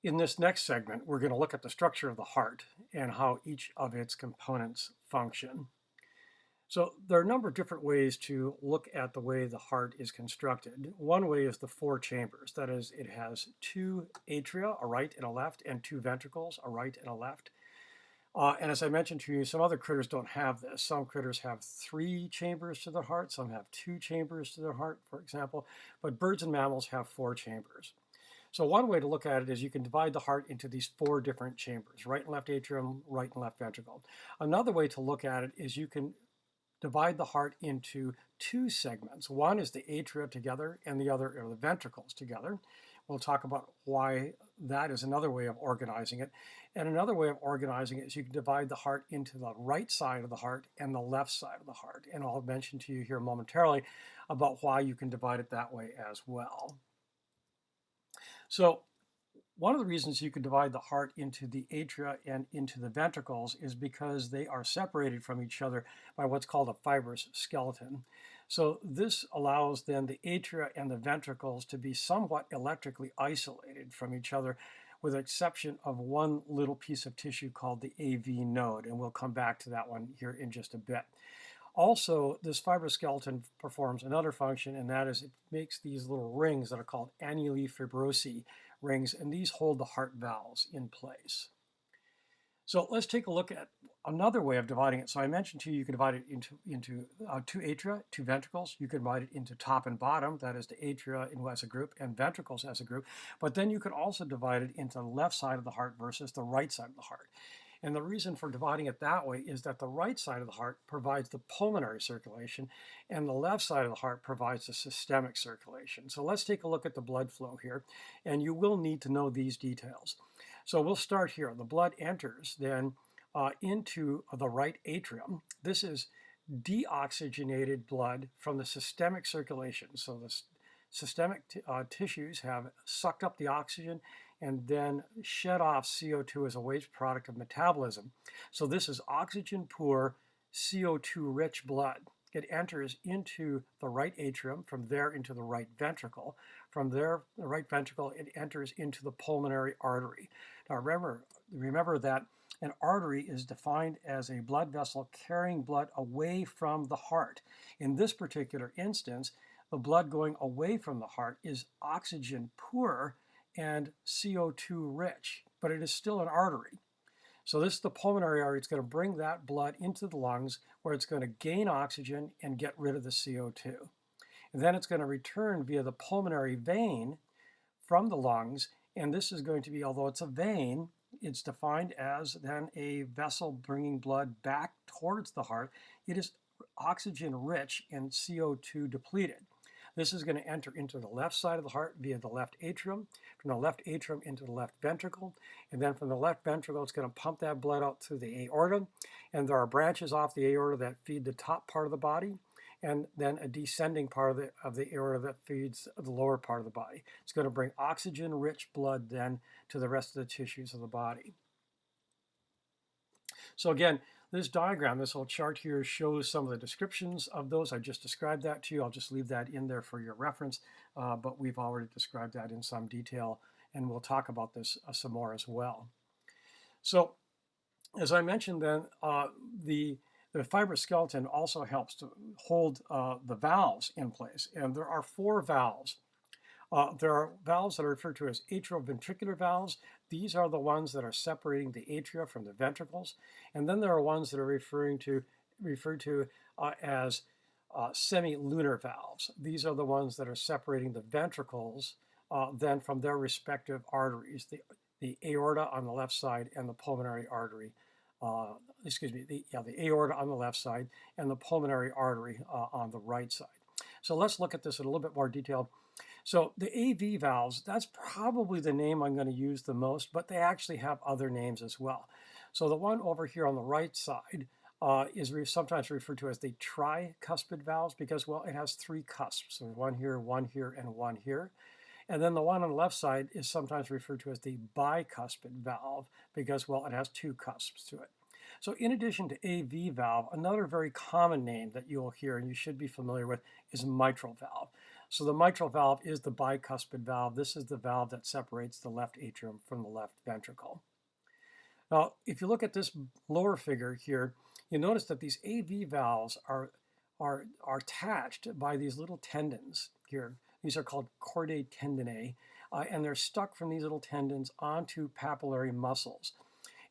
In this next segment, we're going to look at the structure of the heart and how each of its components function. So there are a number of different ways to look at the way the heart is constructed. One way is the four chambers. That is, it has two atria, a right and a left, and two ventricles, a right and a left. And as I mentioned to you, some other critters don't have this. Some critters have three chambers to their heart. Some have two chambers to their heart, for example. But birds and mammals have four chambers. So one way to look at it is you can divide the heart into these four different chambers, right and left atrium, right and left ventricle. Another way to look at it is you can divide the heart into two segments. One is the atria together and the other are the ventricles together. We'll talk about why that is another way of organizing it. And another way of organizing it is you can divide the heart into the right side of the heart and the left side of the heart. And I'll mention to you here momentarily about why you can divide it that way as well. So one of the reasons you can divide the heart into the atria and into the ventricles is because they are separated from each other by what's called a fibrous skeleton. So this allows then the atria and the ventricles to be somewhat electrically isolated from each other, with the exception of one little piece of tissue called the AV node, and we'll come back to that one here in just a bit. Also, this fibrous skeleton performs another function, and that is it makes these little rings that are called annuli fibrosi rings, and these hold the heart valves in place. So let's take a look at another way of dividing it. So I mentioned to you, you can divide it into two atria, two ventricles. You can divide it into top and bottom, that is the atria as a group and ventricles as a group. But then you could also divide it into the left side of the heart versus the right side of the heart. And the reason for dividing it that way is that the right side of the heart provides the pulmonary circulation and the left side of the heart provides the systemic circulation. So let's take a look at the blood flow here, and you will need to know these details. So we'll start here. The blood enters then into the right atrium. This is deoxygenated blood from the systemic circulation. So the systemic tissues have sucked up the oxygen and then shed off CO2 as a waste product of metabolism. So this is oxygen poor, CO2 rich blood. It enters into the right atrium, from there into the right ventricle. From there, the right ventricle, it enters into the pulmonary artery. Now remember that an artery is defined as a blood vessel carrying blood away from the heart. In this particular instance, the blood going away from the heart is oxygen poor and CO2 rich, but it is still an artery. So this is the pulmonary artery. It's going to bring that blood into the lungs where it's going to gain oxygen and get rid of the CO2. And then it's going to return via the pulmonary vein from the lungs. And this is going to be, although it's a vein, it's defined as then a vessel bringing blood back towards the heart. It is oxygen rich and CO2 depleted. This is going to enter into the left side of the heart via the left atrium, from the left atrium into the left ventricle, and then from the left ventricle, it's going to pump that blood out through the aorta, and there are branches off the aorta that feed the top part of the body, and then a descending part of the aorta that feeds the lower part of the body. It's going to bring oxygen-rich blood then to the rest of the tissues of the body. So again, this diagram, this whole chart here shows some of the descriptions of those. I just described that to you. I'll just leave that in there for your reference, but we've already described that in some detail, and we'll talk about this some more as well. So as I mentioned then, the fibrous skeleton also helps to hold the valves in place, and there are four valves. There are valves that are referred to as atrioventricular valves. These are the ones that are separating the atria from the ventricles. And then there are ones that are referred to as semilunar valves. These are the ones that are separating the ventricles then from their respective arteries, the aorta on the left side and the pulmonary artery. The aorta on the left side and the pulmonary artery on the right side. So let's look at this in a little bit more detail. So the AV valves, that's probably the name I'm going to use the most, but they actually have other names as well. So the one over here on the right side is sometimes referred to as the tricuspid valves because, well, it has three cusps. So one here, and one here. And then the one on the left side is sometimes referred to as the bicuspid valve because, well, it has two cusps to it. So in addition to AV valve, another very common name that you'll hear and you should be familiar with is mitral valve. So the mitral valve is the bicuspid valve. This is the valve that separates the left atrium from the left ventricle. Now, if you look at this lower figure here, you notice that these AV valves are attached by these little tendons here. These are called chordae tendineae, and they're stuck from these little tendons onto papillary muscles.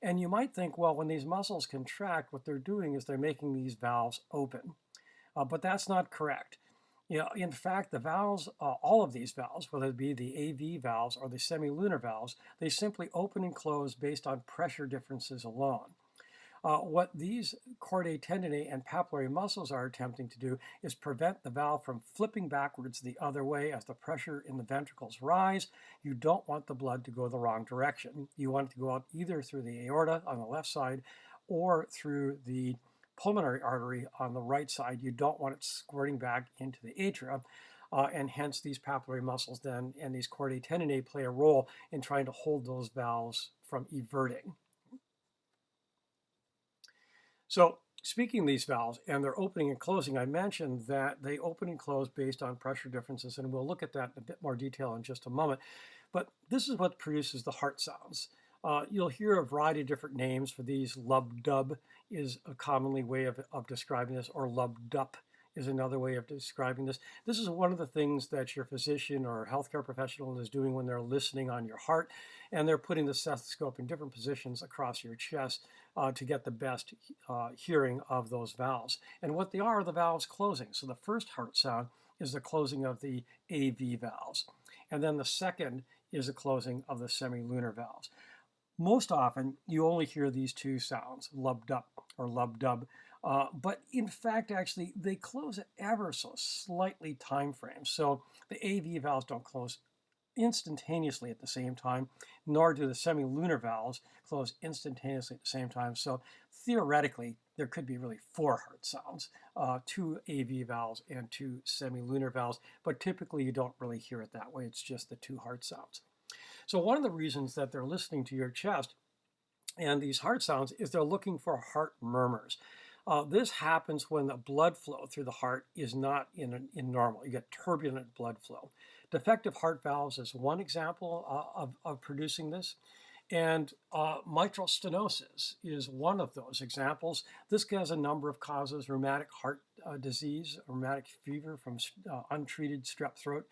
And you might think, well, when these muscles contract, what they're doing is they're making these valves open. But that's not correct. You know, in fact, the valves, all of these valves, whether it be the AV valves or the semilunar valves, they simply open and close based on pressure differences alone. What these chordae tendineae and papillary muscles are attempting to do is prevent the valve from flipping backwards the other way as the pressure in the ventricles rise. You don't want the blood to go the wrong direction. You want it to go out either through the aorta on the left side or through the pulmonary artery on the right side. You don't want it squirting back into the atria. And hence these papillary muscles then and these chordae tendineae play a role in trying to hold those valves from everting. So speaking of these valves and their opening and closing, I mentioned that they open and close based on pressure differences, and we'll look at that in a bit more detail in just a moment. But this is what produces the heart sounds. You'll hear a variety of different names for these. Lub-dub is a commonly way of describing this, or lub-dup is another way of describing this. This is one of the things that your physician or healthcare professional is doing when they're listening on your heart, and they're putting the stethoscope in different positions across your chest to get the best hearing of those valves. And what they are the valves closing. So the first heart sound is the closing of the AV valves. And then the second is the closing of the semilunar valves. Most often, you only hear these two sounds, lub-dup or lub-dub. But in fact, actually, they close at ever so slightly time frames. So the AV valves don't close instantaneously at the same time, nor do the semilunar valves close instantaneously at the same time. So theoretically, there could be really 4 heart sounds, 2 AV valves and 2 semilunar valves, but typically you don't really hear it that way. It's just the 2 heart sounds. So one of the reasons that they're listening to your chest and these heart sounds is they're looking for heart murmurs. This happens when the blood flow through the heart is not in normal. You get turbulent blood flow. Defective heart valves is one example of producing this. And mitral stenosis is one of those examples. This has a number of causes: rheumatic heart disease, rheumatic fever from untreated strep throat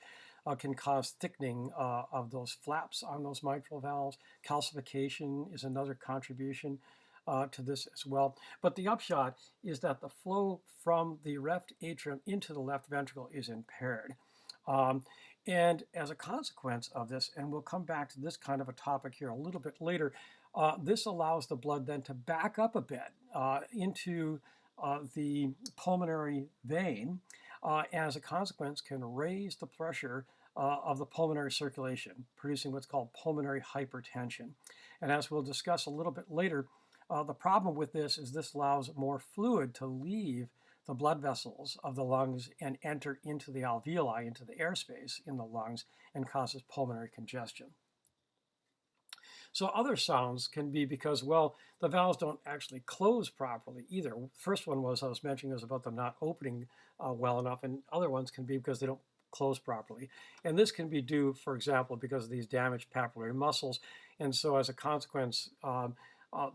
can cause thickening of those flaps on those mitral valves. Calcification is another contribution to this as well. But the upshot is that the flow from the left atrium into the left ventricle is impaired. And as a consequence of this, and we'll come back to this kind of a topic here a little bit later, this allows the blood then to back up a bit into the pulmonary vein, as a consequence can raise the pressure of the pulmonary circulation, producing what's called pulmonary hypertension. And as we'll discuss a little bit later, the problem with this is this allows more fluid to leave the blood vessels of the lungs and enter into the alveoli, into the airspace in the lungs, and causes pulmonary congestion. So other sounds can be because, well, the valves don't actually close properly either. First one was, I was mentioning, was about them not opening well enough, and other ones can be because they don't close properly. And this can be due, for example, because of these damaged papillary muscles, and so as a consequence,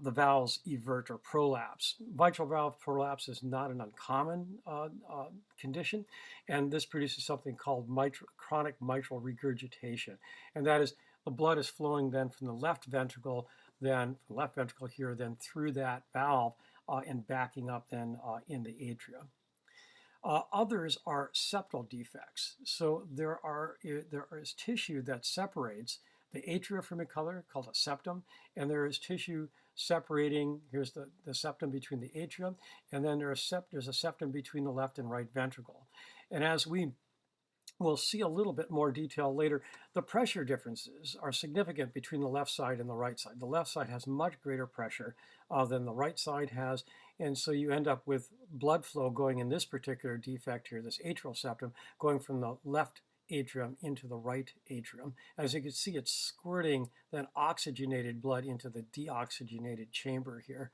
the valves evert or prolapse. Mitral valve prolapse is not an uncommon condition, and this produces something called chronic mitral regurgitation. And that is, the blood is flowing then from the left ventricle, then from the left ventricle here, then through that valve and backing up then in the atria. Others are septal defects. So there is tissue that separates the atria from each other, called a septum, and there is tissue separating, here's the septum between the atrium, and then there's a septum between the left and right ventricle. And as we'll see a little bit more detail later, the pressure differences are significant between the left side and the right side. The left side has much greater pressure than the right side has, and so you end up with blood flow going in this particular defect here, this atrial septum, going from the left atrium into the right atrium. As you can see, it's squirting then oxygenated blood into the deoxygenated chamber here.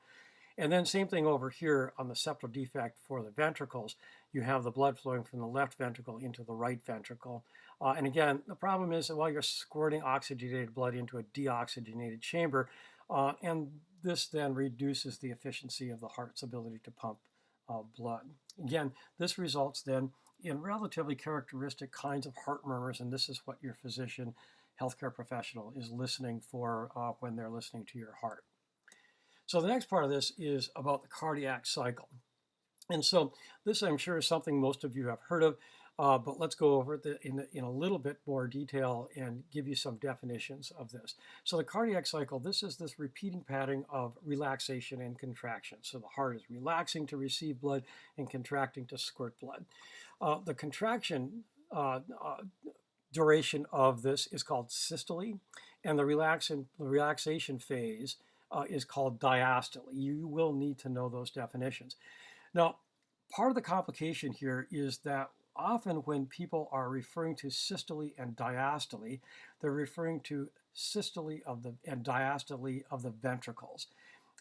And then same thing over here on the septal defect for the ventricles. You have the blood flowing from the left ventricle into the right ventricle. And again, the problem is that while you're squirting oxygenated blood into a deoxygenated chamber, and this then reduces the efficiency of the heart's ability to pump blood. Again, this results then in relatively characteristic kinds of heart murmurs, and this is what your physician, healthcare professional is listening for when they're listening to your heart. So the next part of this is about the cardiac cycle. And so this, I'm sure, is something most of you have heard of, but let's go over it in a little bit more detail and give you some definitions of this. So the cardiac cycle, this is this repeating pattern of relaxation and contraction. So the heart is relaxing to receive blood and contracting to squirt blood. The contraction duration of this is called systole, and the relaxation phase is called diastole. You will need to know those definitions. Now, part of the complication here is that often when people are referring to systole and diastole, they're referring to systole and diastole of the ventricles.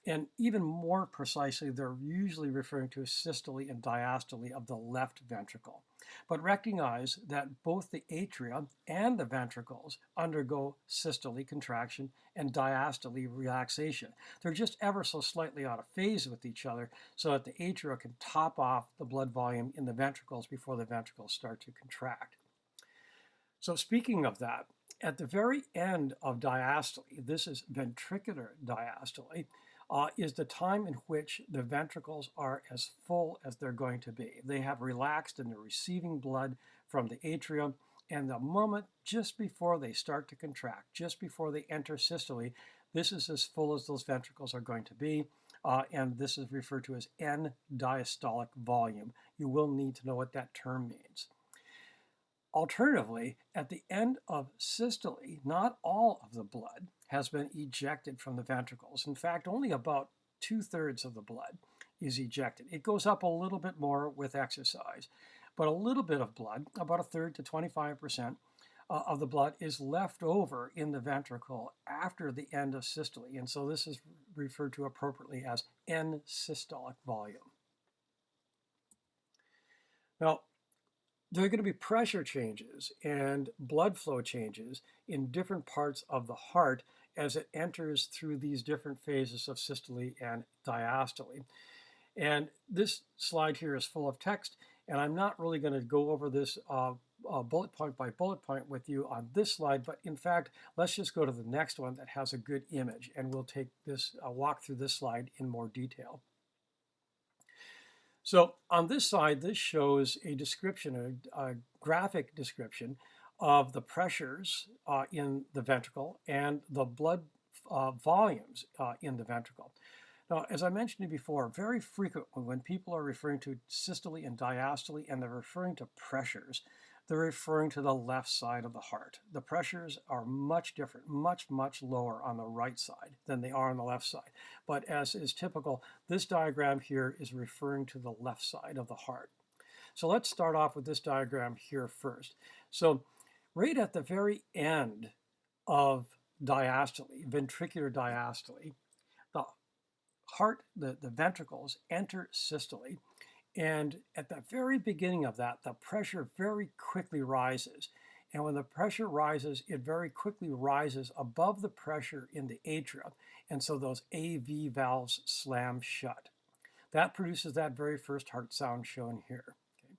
And even more precisely, they're usually referring to systole and diastole of the left ventricle. But recognize that both the atria and the ventricles undergo systole contraction and diastole relaxation. They're just ever so slightly out of phase with each other so that the atria can top off the blood volume in the ventricles before the ventricles start to contract. So speaking of that, at the very end of diastole, this is ventricular diastole, is the time in which the ventricles are as full as they're going to be. They have relaxed and they're receiving blood from the atrium, and the moment just before they start to contract, just before they enter systole, this is as full as those ventricles are going to be, and this is referred to as end-diastolic volume. You will need to know what that term means. Alternatively, at the end of systole, not all of the blood has been ejected from the ventricles. In fact, only about 2/3 of the blood is ejected. It goes up a little bit more with exercise, but a little bit of blood, about 1/3 to 25% of the blood, is left over in the ventricle after the end of systole. And so this is referred to appropriately as end systolic volume. Now, there are going to be pressure changes and blood flow changes in different parts of the heart as it enters through these different phases of systole and diastole. And this slide here is full of text, and I'm not really going to go over this bullet point by bullet point with you on this slide, but in fact, let's just go to the next one that has a good image, and we'll take this walk through this slide in more detail. So on this side, this shows a description, a graphic description of the pressures in the ventricle and the blood volumes in the ventricle. Now, as I mentioned before, very frequently when people are referring to systole and diastole and they're referring to pressures, they're referring to the left side of the heart. The pressures are much different, much lower on the right side than they are on the left side. But as is typical, this diagram here is referring to the left side of the heart. So let's start off with this diagram here first. So right at the very end of diastole, ventricular diastole, the heart, the ventricles enter systole. And at the very beginning of that, the pressure very quickly rises. And when the pressure rises, it very quickly rises above the pressure in the atria. And so those AV valves slam shut. That produces that very first heart sound shown here. Okay.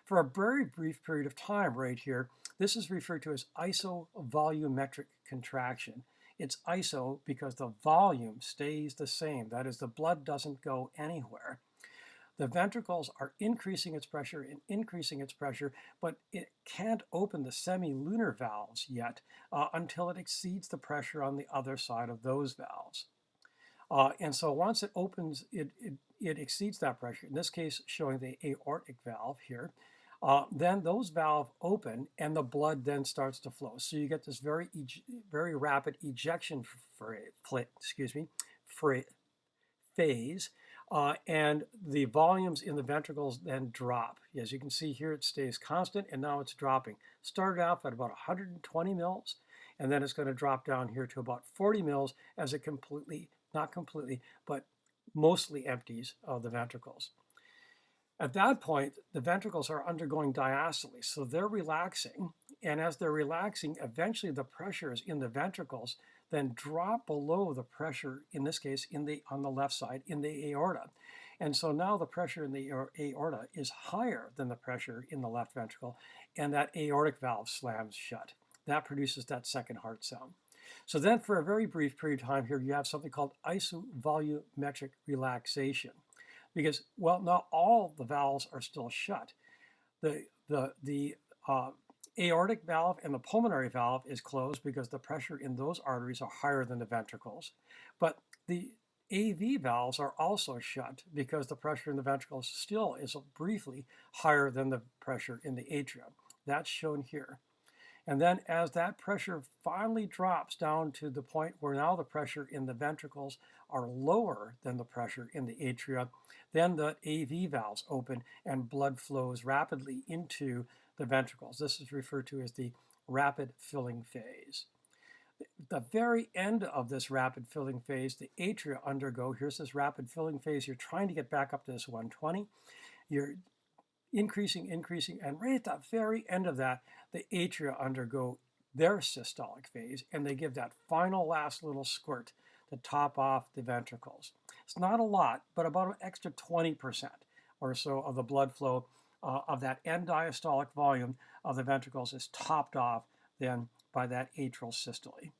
For a very brief period of time right here, this is referred to as isovolumetric contraction. It's iso because the volume stays the same. That is, the blood doesn't go anywhere. The ventricles are increasing its pressure and increasing its pressure, but it can't open the semilunar valves yet until it exceeds the pressure on the other side of those valves. And so once it opens, it exceeds that pressure, in this case showing the aortic valve here, then those valves open and the blood then starts to flow. So you get this very rapid ejection phase. And the volumes in the ventricles then drop. As you can see here, it stays constant, and now it's dropping. Started off at about 120 mils, and then it's going to drop down here to about 40 mils as it not completely, but mostly empties of the ventricles. At that point, the ventricles are undergoing diastole, so they're relaxing. And as they're relaxing, eventually the pressures in the ventricles then drop below the pressure, in this case, on the left side, in the aorta. And so now the pressure in the aorta is higher than the pressure in the left ventricle, and that aortic valve slams shut. That produces that second heart sound. So then for a very brief period of time here, you have something called isovolumetric relaxation because, well, not all the valves are still shut. The aortic valve and the pulmonary valve is closed because the pressure in those arteries are higher than the ventricles. But the AV valves are also shut because the pressure in the ventricles still is briefly higher than the pressure in the atria. That's shown here. And then as that pressure finally drops down to the point where now the pressure in the ventricles are lower than the pressure in the atria, then the AV valves open and blood flows rapidly into the ventricles. This is referred to as the rapid filling phase. The very end of this rapid filling phase, the atria undergo, here's this rapid filling phase, you're trying to get back up to this 120. You're increasing, and right at the very end of that, the atria undergo their systolic phase, and they give that final last little squirt to top off the ventricles. It's not a lot, but about an extra 20% or so of the blood flow of that end diastolic volume of the ventricles is topped off then by that atrial systole.